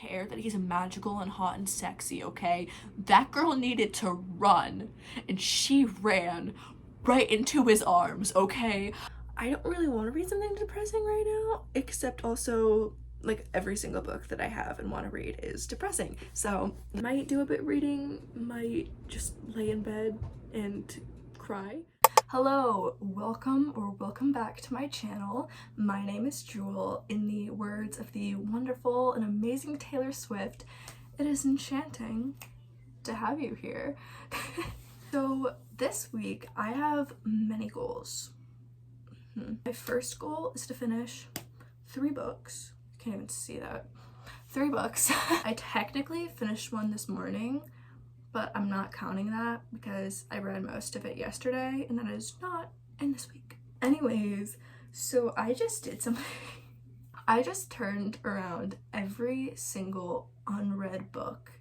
care that he's magical and hot and sexy, okay? That girl needed to run, and she ran right into his arms, okay? I don't really want to read something depressing right now, except also like every single book that I have and want to read is depressing. So might do a bit reading, might just lay in bed and cry. Hello, welcome back to my channel. My name is Jewel. In the words of the wonderful and amazing Taylor Swift, it is enchanting to have you here. So this week I have many goals. My first goal is to finish 3 books. You can't even see that. 3 books. I technically finished one this morning, but I'm not counting that because I read most of it yesterday and that is not in this week. Anyways, so I just did something. I just turned around every single unread book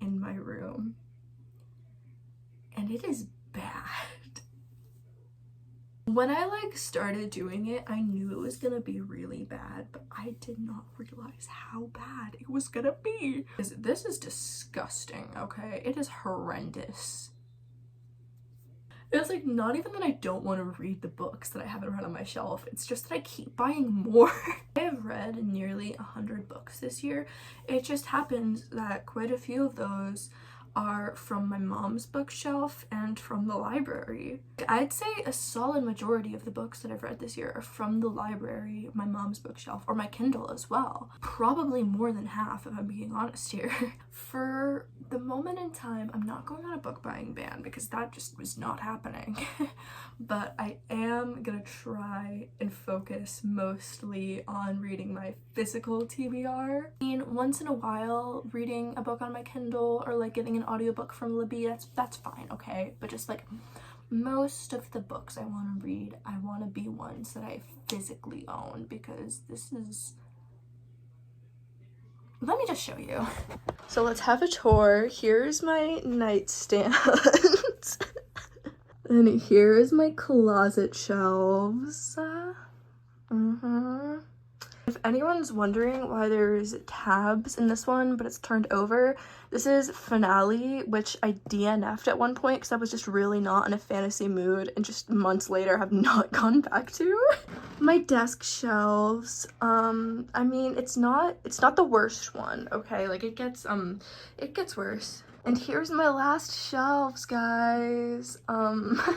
in my room, and it is bad. When I started doing it, I knew it was gonna be really bad, but I did not realize how bad it was gonna be. This is disgusting, okay? It is horrendous. It's not even that I don't want to read the books that I haven't read on my shelf, it's just that I keep buying more. I have read nearly 100 books this year. It just happens that quite a few of those are from my mom's bookshelf and from the library. I'd say a solid majority of the books that I've read this year are from the library, my mom's bookshelf, or my Kindle as well. Probably more than half, if I'm being honest here. For the moment in time, I'm not going on a book buying ban because that just was not happening. But I am gonna try and focus mostly on reading my physical TBR. I mean, once in a while, reading a book on my Kindle or getting an audiobook from Libby, that's fine, okay? But just most of the books I want to read, I want to be ones that I physically own, because this is... Let me just show you. So let's have a tour. Here's my nightstand. And here is my closet shelves. If anyone's wondering why there's tabs in this one, but it's turned over, this is Finale, which I DNF'd at one point because I was just really not in a fantasy mood, and just months later have not gone back to. My desk shelves, I mean, it's not the worst one, okay? It gets worse. And here's my last shelves, guys.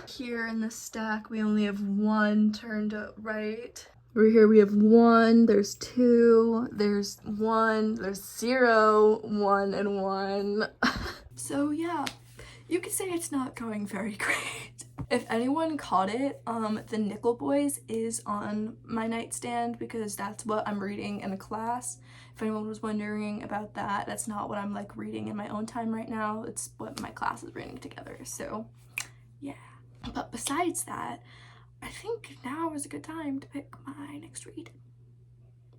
Here in the stack, we only have 1 turned up right. Over here we have 1, there's 2, there's 1, there's 0, 1, and 1. So yeah, you could say it's not going very great. If anyone caught it, the Nickel Boys is on my nightstand because that's what I'm reading in a class. If anyone was wondering about that, that's not what I'm reading in my own time right now. It's what my class is reading together, so yeah. But besides that, I think now is a good time to pick my next read.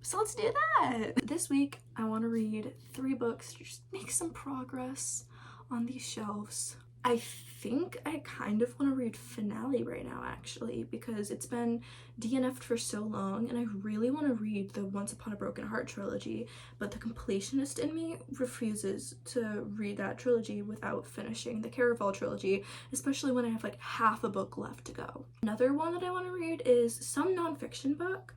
So let's do that! This week, I want to read 3 books to just make some progress on these shelves. I think I kind of want to read Finale right now, actually, because it's been DNF'd for so long, and I really want to read the Once Upon a Broken Heart trilogy, but the completionist in me refuses to read that trilogy without finishing the Caraval trilogy, especially when I have half a book left to go. Another one that I want to read is some nonfiction book.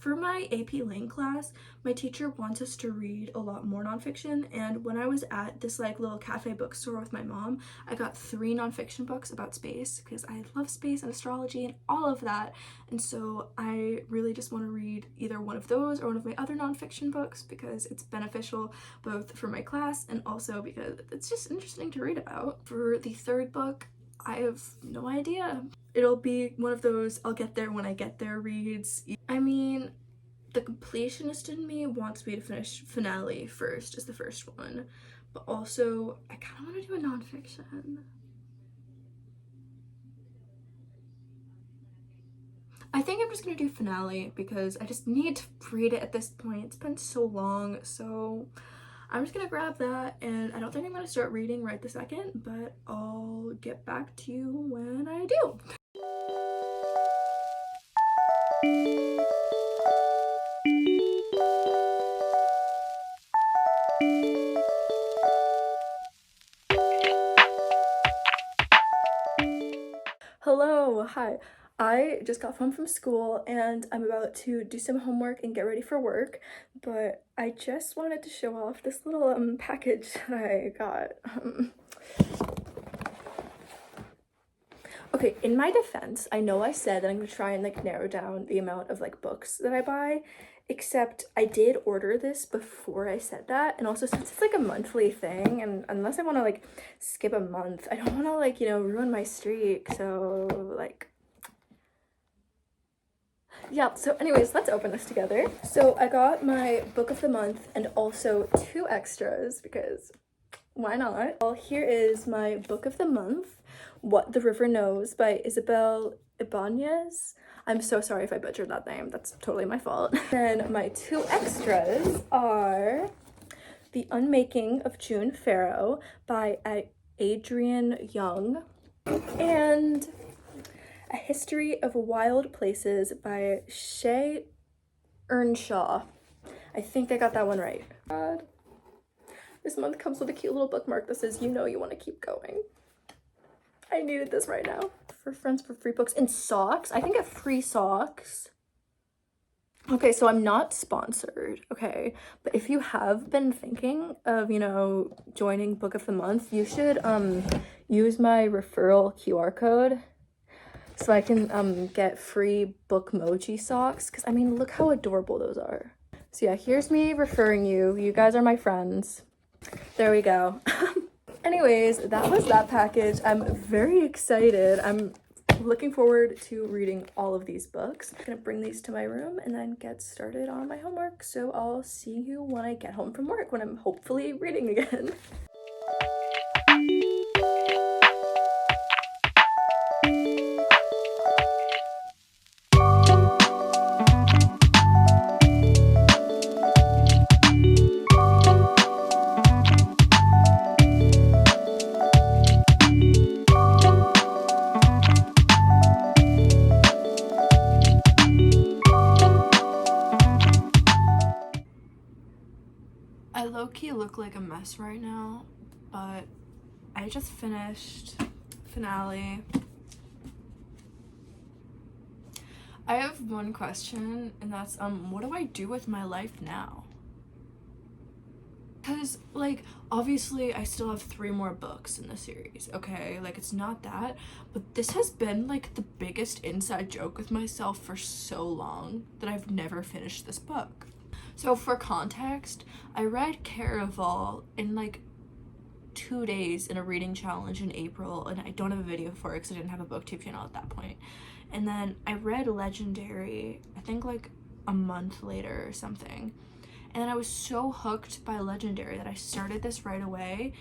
For my AP Lang class, my teacher wants us to read a lot more nonfiction, and when I was at this little cafe bookstore with my mom, I got 3 nonfiction books about space because I love space and astrology and all of that, and so I really just want to read either one of those or one of my other nonfiction books because it's beneficial both for my class and also because it's just interesting to read about. For the 3rd book, I have no idea. It'll be one of those I'll get there when I get there reads. I mean, the completionist in me wants me to finish Finale first as the first one, but also I kind of want to do a nonfiction. I think I'm just gonna do Finale because I just need to read it at this point. It's been so long, so I'm just gonna grab that, and I don't think I'm gonna start reading right this second, but I'll get back to you when I do. hi. I just got home from school and I'm about to do some homework and get ready for work, but I just wanted to show off this little package that I got. Okay, in my defense, I know I said that I'm gonna try and like narrow down the amount of like books that I buy, except I did order this before I said that, and also since it's like a monthly thing, and unless I want to like skip a month, I don't want to like, you know, ruin my streak, so like yeah. So anyways, let's open this together. So I got my book of the month and also 2 extras because why not? Well, here is my book of the month, What the River Knows by Isabel Ibanez. I'm so sorry if I butchered that name. That's totally my fault. Then my 2 extras are The Unmaking of June Farrow by Adrienne Young and A History of Wild Places by Shay Earnshaw. I think I got that one right. God. This month comes with a cute little bookmark that says, you know you want to keep going. I needed this right now. For friends for free books and socks. I can get free socks. Okay, so I'm not sponsored, okay? But if you have been thinking of, you know, joining Book of the Month, you should use my referral QR code so I can get free Bookmoji socks. Because, I mean, look how adorable those are. So yeah, here's me referring you. You guys are my friends. There we go. Anyways, that was that package. I'm very excited. I'm looking forward to reading all of these books. I'm gonna bring these to my room and then get started on my homework. So I'll see you when I get home from work, when I'm hopefully reading again. I low-key look like a mess right now, but I just finished finale. I have one question, and that's what do I do with my life now? Because like obviously I still have 3 more books in the series, okay? Like it's not that, but this has been like the biggest inside joke with myself for so long that I've never finished this book. So for context, I read Caraval in like 2 days in a reading challenge in April, and I don't have a video for it because I didn't have a booktube channel at that point. And then I read Legendary, I think like a month later or something. And then I was so hooked by Legendary that I started this right away.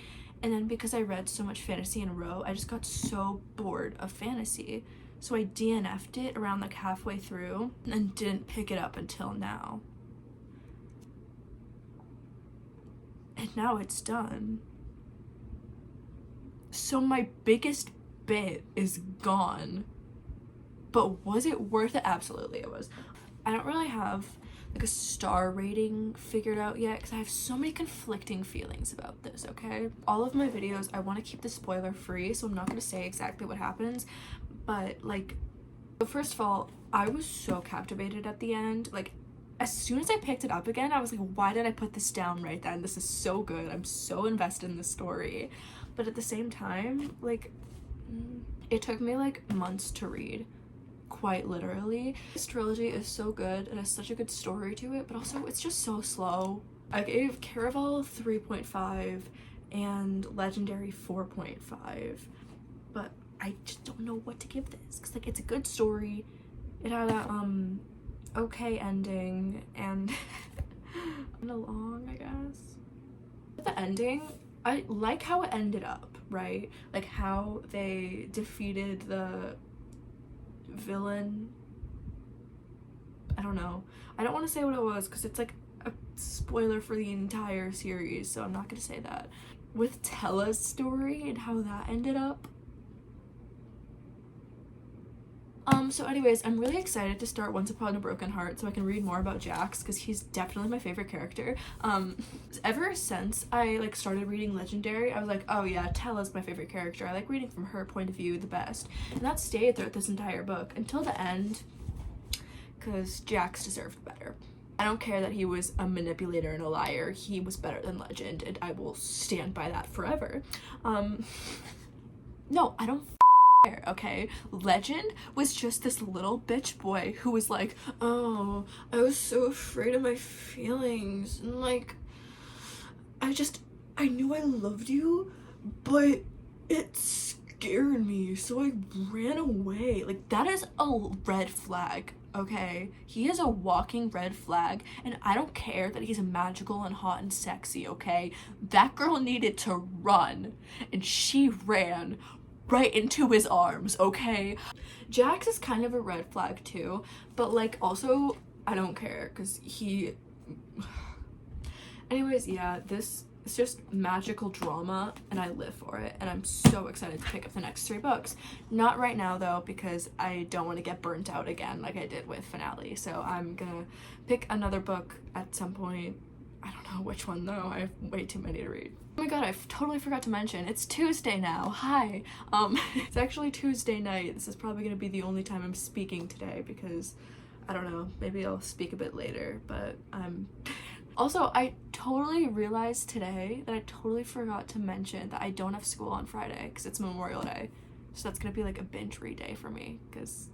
And then because I read so much fantasy in a row, I just got so bored of fantasy. So I DNF'd it around like halfway through and didn't pick it up until now. And now it's done. So my biggest bit is gone. But was it worth it? Absolutely it was. I don't really have like a star rating figured out yet because I have so many conflicting feelings about this, okay? All of my videos, I want to keep the spoiler free, so I'm not going to say exactly what happens, but like, first of all, I was so captivated at the end. Like, as soon as I picked it up again, I was like, why did I put this down right then? This is so good. I'm so invested in the story. But at the same time, like, it took me like months to read. Quite literally. This trilogy is so good. It has such a good story to it, but also it's just so slow. I gave Caraval 3.5 and Legendary 4.5, but I just don't know what to give this because like it's a good story. It had a okay ending and kind of long, I guess. The ending, I like how it ended up, right? Like how they defeated the villain. I don't know. I don't want to say what it was because it's like a spoiler for the entire series, so I'm not going to say that. With Tella's story and how that ended up, So anyways, I'm really excited to start Once Upon a Broken Heart so I can read more about Jax, because he's definitely my favorite character. Ever since I like started reading Legendary, I was like, oh yeah, Tella's my favorite character. I like reading from her point of view the best. And that stayed throughout this entire book until the end, because Jax deserved better. I don't care that he was a manipulator and a liar. He was better than Legend, and I will stand by that forever. No, I don't okay? Legend was just this little bitch boy who was like, oh, I was so afraid of my feelings, and like, I knew I loved you, but it scared me, so I ran away. Like, that is a red flag, okay? He is a walking red flag, and I don't care that he's magical and hot and sexy, okay? That girl needed to run, and she ran right into his arms, okay? Jax is kind of a red flag too, but like also I don't care because he anyways, yeah, this is just magical drama and I live for it, and I'm so excited to pick up the next 3 books. Not right now though, because I don't want to get burnt out again like I did with Finale, so I'm gonna pick another book at some point. I don't know which one though, I have way too many to read. Oh my god, I totally forgot to mention, it's Tuesday now. Hi. It's actually Tuesday night. This is probably gonna be the only time I'm speaking today because, I don't know, maybe I'll speak a bit later, but Also, I totally realized today that I totally forgot to mention that I don't have school on Friday because it's Memorial Day. So that's gonna be like a binge read day for me because,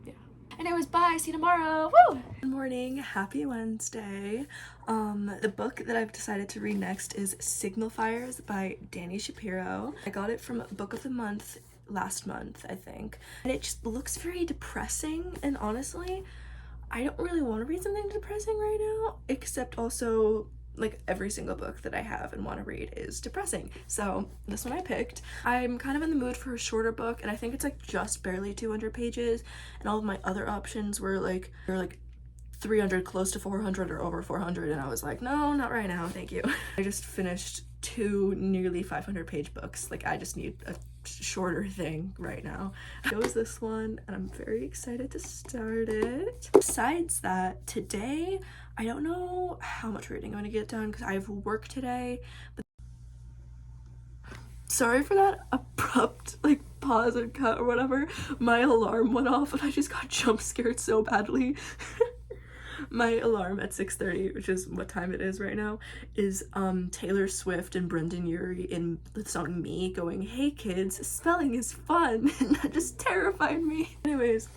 yeah. Anyways, bye, see you tomorrow, woo! Good morning, happy Wednesday. The book that I've decided to read next is Signal Fires by Dani Shapiro. I got it from Book of the Month last month, I think. And it just looks very depressing, and honestly, I don't really want to read something depressing right now, except also like every single book that I have and want to read is depressing. So this one I picked. I'm kind of in the mood for a shorter book, and I think it's like just barely 200 pages, and all of my other options were like 300, close to 400, or over 400, and I was like, no, not right now, thank you. I just finished 2 nearly 500 page books. Like, I just need a shorter thing right now. I chose this one and I'm very excited to start it. Besides that, today I don't know how much reading I'm gonna get done because I have work today, but sorry for that abrupt like pause and cut or whatever. My alarm went off and I just got jump scared so badly. My alarm at 6:30, which is what time it is right now, is Taylor Swift and Brendan Urie in the song Me going, "Hey kids, spelling is fun," and that just terrified me. Anyways,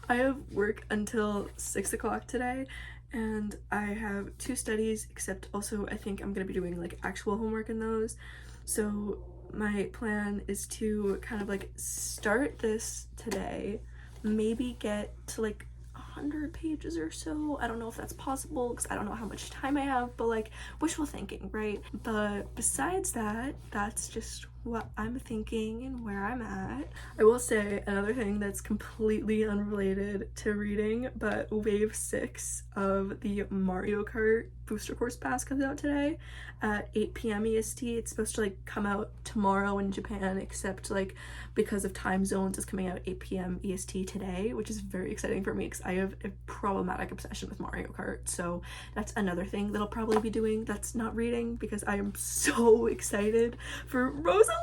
I have work until 6 o'clock today, and I have 2 studies, except also I think I'm gonna be doing like actual homework in those. So my plan is to kind of like start this today, maybe get to like 100 pages or so. I don't know if that's possible because I don't know how much time I have, but like wishful thinking, right? But besides that, that's just what I'm thinking and where I'm at. I will say another thing that's completely unrelated to reading, but wave 6 of the Mario Kart booster course pass comes out today at 8 p.m. EST. It's supposed to like come out tomorrow in Japan, except like because of time zones, it's coming out 8 p.m. EST today, which is very exciting for me because I have a problematic obsession with Mario Kart. So that's another thing that I'll probably be doing that's not reading, because I am so excited for Rosalina's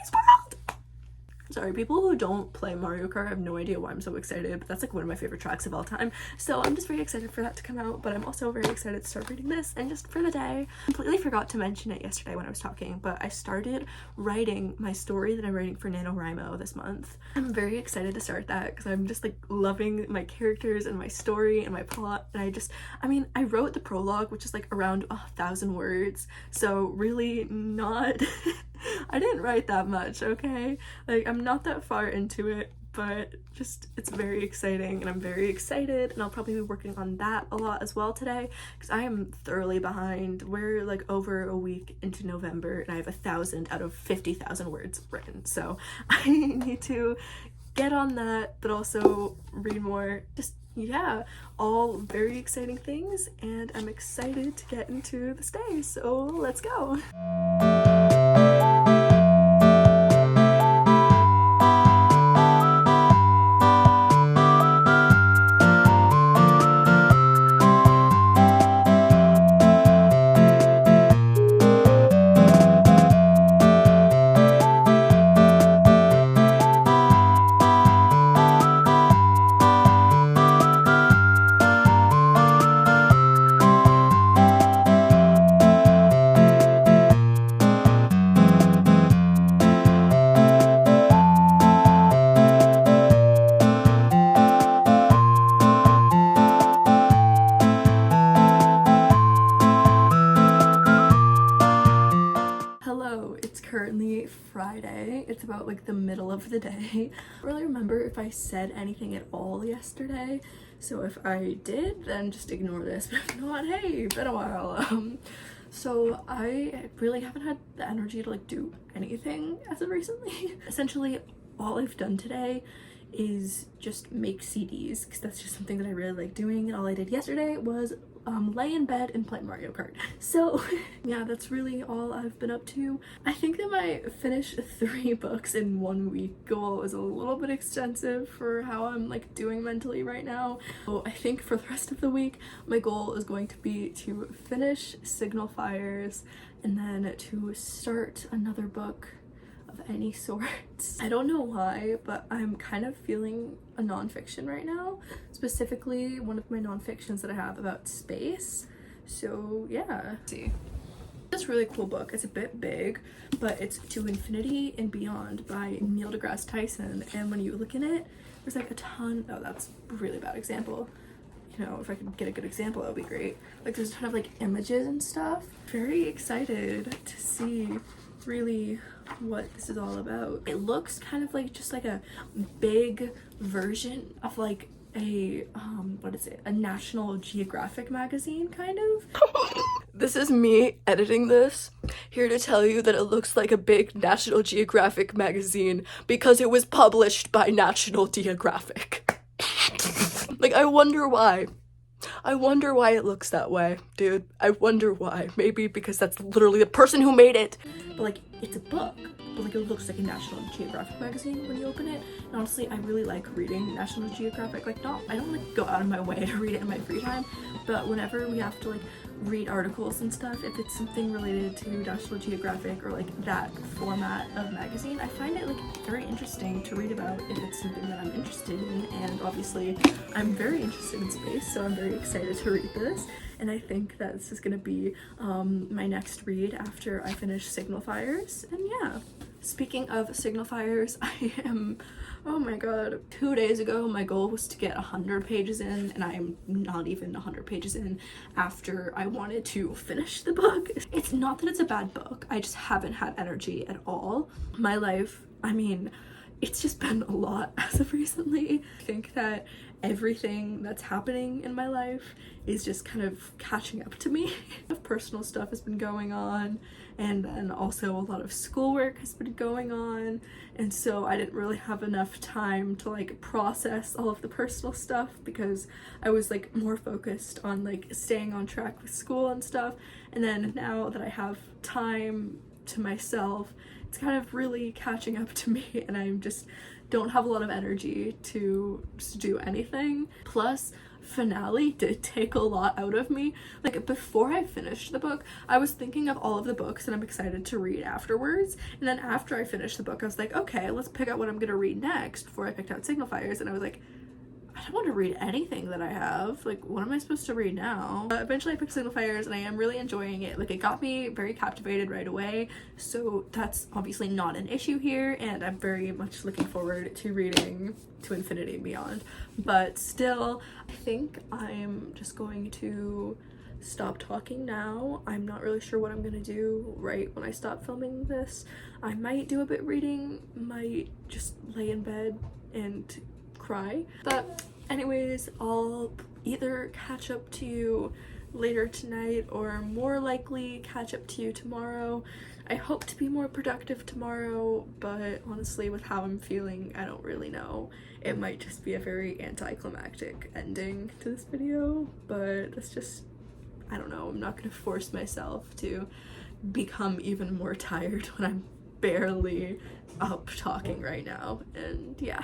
Ice World. Sorry, people who don't play Mario Kart have no idea why I'm so excited, but that's like one of my favorite tracks of all time. So I'm just very excited for that to come out, but I'm also very excited to start reading this and just for the day. Completely forgot to mention it yesterday when I was talking, but I started writing my story that I'm writing for NaNoWriMo this month. I'm very excited to start that because I'm just like loving my characters and my story and my plot, and I wrote the prologue, which is like around 1,000 words, so really not I didn't write that much, okay? Like, I'm not that far into it, but just it's very exciting, and I'm very excited, and I'll probably be working on that a lot as well today because I am thoroughly behind. We're like over a week into November and I have 1,000 out of 50,000 words written, so I need to get on that, but also read more. Just, yeah, all very exciting things, and I'm excited to get into this day, so let's go. currently Friday. It's about like the middle of the day. I don't really remember if I said anything at all yesterday, so if I did, then just ignore this. But if not, hey, been a while. So I really haven't had the energy to like do anything as of recently. Essentially, all I've done today is just make CDs, because that's just something that I really like doing, and all I did yesterday was lay in bed and play Mario Kart. So yeah, that's really all I've been up to. I think that my finish 3 books in 1 week goal is a little bit extensive for how I'm like doing mentally right now. So I think for the rest of the week, my goal is going to be to finish Signal Fires and then to start another book of any sorts. I don't know why, but I'm kind of feeling a nonfiction right now, specifically one of my nonfictions that I have about space. So yeah, see, this really cool book. It's a bit big, but it's To Infinity and Beyond by Neil deGrasse Tyson, and when you look in it, there's like a ton. Oh, that's a really bad example. You know, if I could get a good example, that would be great. Like there's a ton of like images and stuff. Very excited to see really what this is all about. It looks kind of like just like a big version of like a what is it, a National Geographic magazine kind of. This is me editing this, here to tell you that it looks like a big National Geographic magazine because it was published by National Geographic. Like, I wonder why. I wonder why it looks that way, dude. I wonder why. Maybe because that's literally the person who made it. But like, it's a book, but like it looks like a National Geographic magazine when you open it. And honestly, I really like reading National Geographic. Like, I don't like go out of my way to read it in my free time, but whenever we have to like read articles and stuff, if it's something related to National Geographic or like that format of magazine, I find it like very interesting to read about if it's something that I'm interested in. And obviously I'm very interested in space, so I'm very excited to read this, and I think that this is gonna be my next read after I finish Signal Fires. And yeah, speaking of Signal Fires, I am, oh my god, 2 days ago my goal was to get 100 pages in, and I am not even 100 pages in after I wanted to finish the book. It's not that it's a bad book, I just haven't had energy at all. My life, I mean, it's just been a lot as of recently. I think that everything that's happening in my life is just kind of catching up to me. Personal stuff has been going on, and then also a lot of schoolwork has been going on, and so I didn't really have enough time to like process all of the personal stuff because I was like more focused on like staying on track with school and stuff. And then now that I have time to myself, it's kind of really catching up to me, and I'm just don't have a lot of energy to just do anything. Plus, finale did take a lot out of me. Like, before I finished the book, I was thinking of all of the books that I'm excited to read afterwards, and then after I finished the book I was like, okay, let's pick out what I'm gonna read next. Before I picked out Signal Fires, and I was like, I don't want to read anything that I have. Like, what am I supposed to read now? Eventually I picked Signal Fires, and I am really enjoying it. Like, it got me very captivated right away, so that's obviously not an issue here, and I'm very much looking forward to reading To Infinity and Beyond. But still, I think I'm just going to stop talking now. I'm not really sure what I'm gonna do right when I stop filming this. I might do a bit reading, might just lay in bed and cry. But anyways, I'll either catch up to you later tonight or more likely catch up to you tomorrow. I hope to be more productive tomorrow, but honestly, with how I'm feeling, I don't really know. It might just be a very anticlimactic ending to this video, but that's just, I don't know, I'm not gonna force myself to become even more tired when I'm barely up talking right now. And yeah.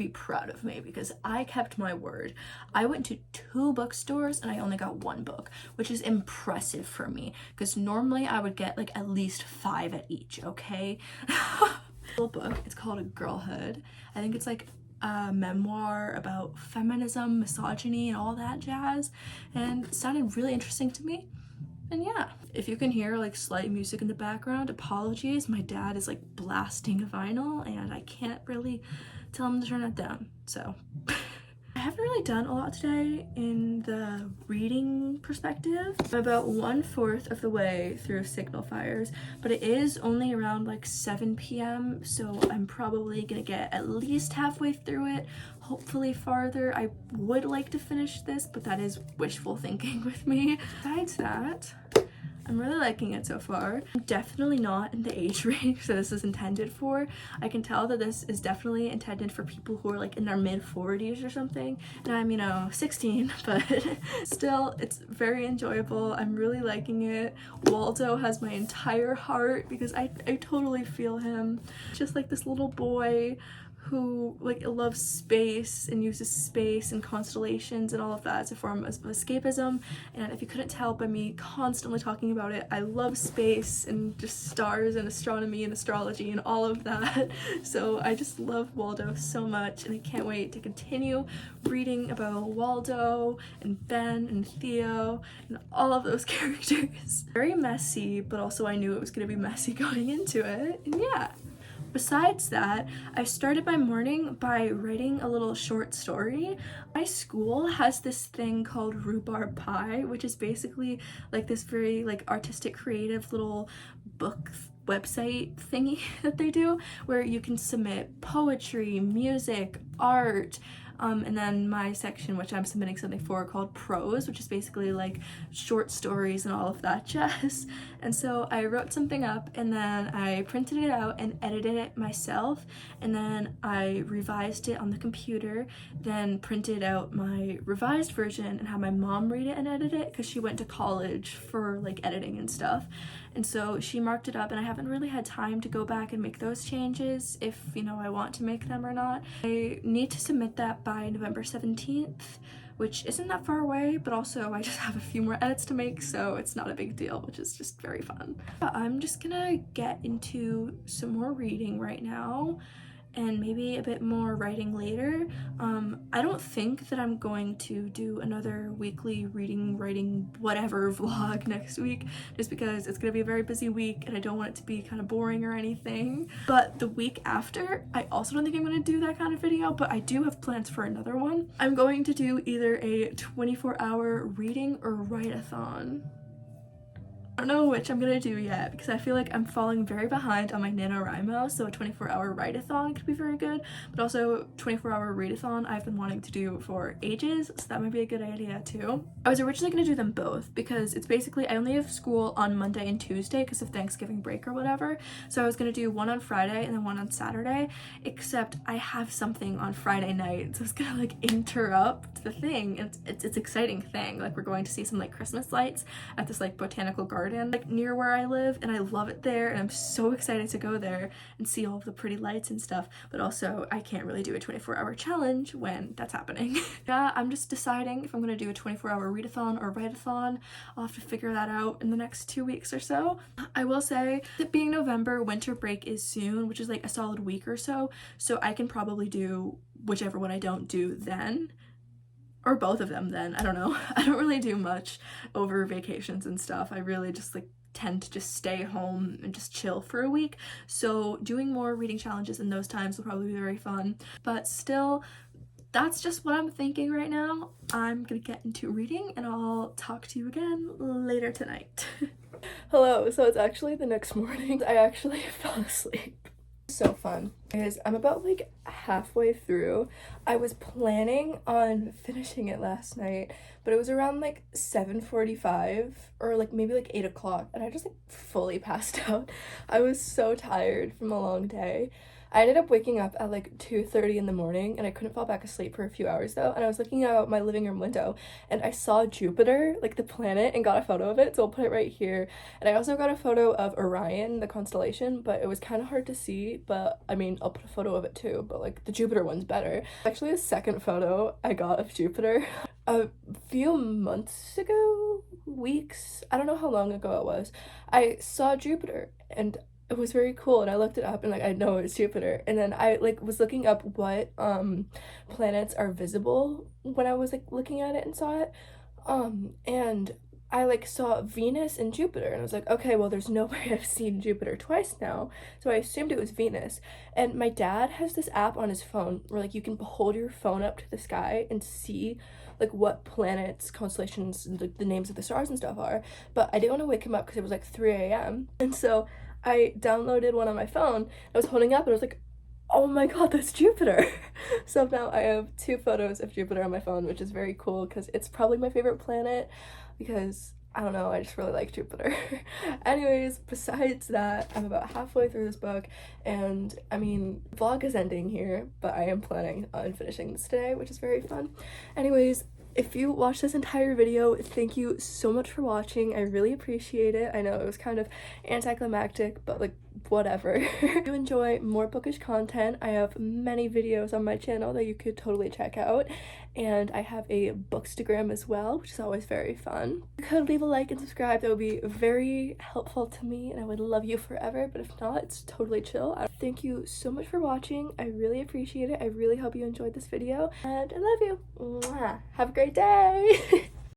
be proud of me because I kept my word. I went to 2 bookstores and I only got 1 book, which is impressive for me because normally I would get like at least 5 at each, okay? Little book, it's called Girlhood. I think it's like a memoir about feminism, misogyny, and all that jazz, and it sounded really interesting to me. And yeah, if you can hear like slight music in the background, apologies. My dad is like blasting a vinyl and I can't really tell him to turn it down, so. I haven't really done a lot today in the reading perspective. I'm about 1/4 of the way through Signal Fires, but it is only around like 7 p.m. so I'm probably gonna get at least halfway through it, hopefully farther. I would like to finish this, but that is wishful thinking with me. Besides that, I'm really liking it so far. I'm definitely not in the age range that this is intended for. I can tell that this is definitely intended for people who are like in their mid-40s or something. And I'm, you know, 16, but still, it's very enjoyable. I'm really liking it. Waldo has my entire heart because I totally feel him. Just like this little boy who like loves space and uses space and constellations and all of that as a form of escapism. And if you couldn't tell by me constantly talking about it, I love space and just stars and astronomy and astrology and all of that. So I just love Waldo so much and I can't wait to continue reading about Waldo and Ben and Theo and all of those characters. Very messy, but also I knew it was gonna be messy going into it, and yeah. Besides that, I started my morning by writing a little short story. My school has this thing called Rhubarb Pie, which is basically like this very like artistic, creative little book website thingy that they do where you can submit poetry, music, art, and then my section, which I'm submitting something for, called Prose, which is basically like short stories and all of that jazz. And so I wrote something up and then I printed it out and edited it myself, and then I revised it on the computer, then printed out my revised version and had my mom read it and edit it because she went to college for like editing and stuff. And so she marked it up and I haven't really had time to go back and make those changes if, you know, I want to make them or not. I need to submit that by November 17th, which isn't that far away, but also I just have a few more edits to make, so it's not a big deal, which is just very fun. I'm just gonna get into some more reading right now and maybe a bit more writing later. I don't think that I'm going to do another weekly reading, writing, whatever vlog next week, just because it's gonna be a very busy week and I don't want it to be kind of boring or anything. But the week after, I also don't think I'm gonna do that kind of video, but I do have plans for another one. I'm going to do either a 24-hour reading or write-a-thon. I don't know which I'm gonna do yet because I feel like I'm falling very behind on my NaNoWriMo, so a 24-hour write-a-thon could be very good, but also 24-hour read-a-thon I've been wanting to do for ages, so that might be a good idea too. I was originally gonna do them both because it's basically, I only have school on Monday and Tuesday because of Thanksgiving break or whatever, so I was gonna do one on Friday and then one on Saturday, except I have something on Friday night, so it's gonna like interrupt the thing. It's an exciting thing, like we're going to see some like Christmas lights at this like botanical garden like near where I live, and I love it there and I'm so excited to go there and see all of the pretty lights and stuff, but also I can't really do a 24-hour challenge when that's happening. Yeah, I'm just deciding if I'm gonna do a 24-hour readathon or write-a-thon. I'll have to figure that out in the next 2 weeks or so. I will say that being November, winter break is soon, which is like a solid week or so, so I can probably do whichever one I don't do then. Or both of them then, I don't know. I don't really do much over vacations and stuff. I really just like tend to just stay home and just chill for a week. So doing more reading challenges in those times will probably be very fun. But still, that's just what I'm thinking right now. I'm gonna get into reading and I'll talk to you again later tonight. Hello, so it's actually the next morning. I actually fell asleep. So fun is I'm about like halfway through. I was planning on finishing it last night, but it was around like 7:45 or like maybe like 8 o'clock and I just like fully passed out. I was so tired from a long day, I ended up waking up at like 2:30 in the morning, and I couldn't fall back asleep for a few hours though, and I was looking out my living room window and I saw Jupiter, like the planet, and got a photo of it, so I'll put it right here. And I also got a photo of Orion, the constellation, but it was kind of hard to see, but I mean, I'll put a photo of it too, but like the Jupiter one's better. Actually, a second photo I got of Jupiter a few months ago, weeks, I don't know how long ago it was. I saw Jupiter and it was very cool, and I looked it up and like I know it's Jupiter, and then I like was looking up what planets are visible when I was like looking at it and saw it, and I like saw Venus and Jupiter, and I was like, okay, well there's no way I've seen Jupiter twice now, so I assumed it was Venus. And my dad has this app on his phone where like you can hold your phone up to the sky and see like what planets, constellations, and the names of the stars and stuff are, but I didn't want to wake him up because it was like 3 a.m. and so I downloaded one on my phone. I was holding up and I was like, oh my god, that's Jupiter. So now I have 2 photos of Jupiter on my phone, which is very cool because it's probably my favorite planet because I don't know, I just really like Jupiter. Anyways, besides that, I'm about halfway through this book, and I mean, vlog is ending here, but I am planning on finishing this today, which is very fun. Anyways, if you watched this entire video, thank you so much for watching. I really appreciate it. I know it was kind of anticlimactic, but like whatever. If you enjoy more bookish content, I have many videos on my channel that you could totally check out, and I have a bookstagram as well, which is always very fun. If you could leave a like and subscribe, that would be very helpful to me, and I would love you forever, but if not, it's totally chill. Thank you so much for watching. I really appreciate it. I really hope you enjoyed this video, and I love you. Mwah. Have a great day.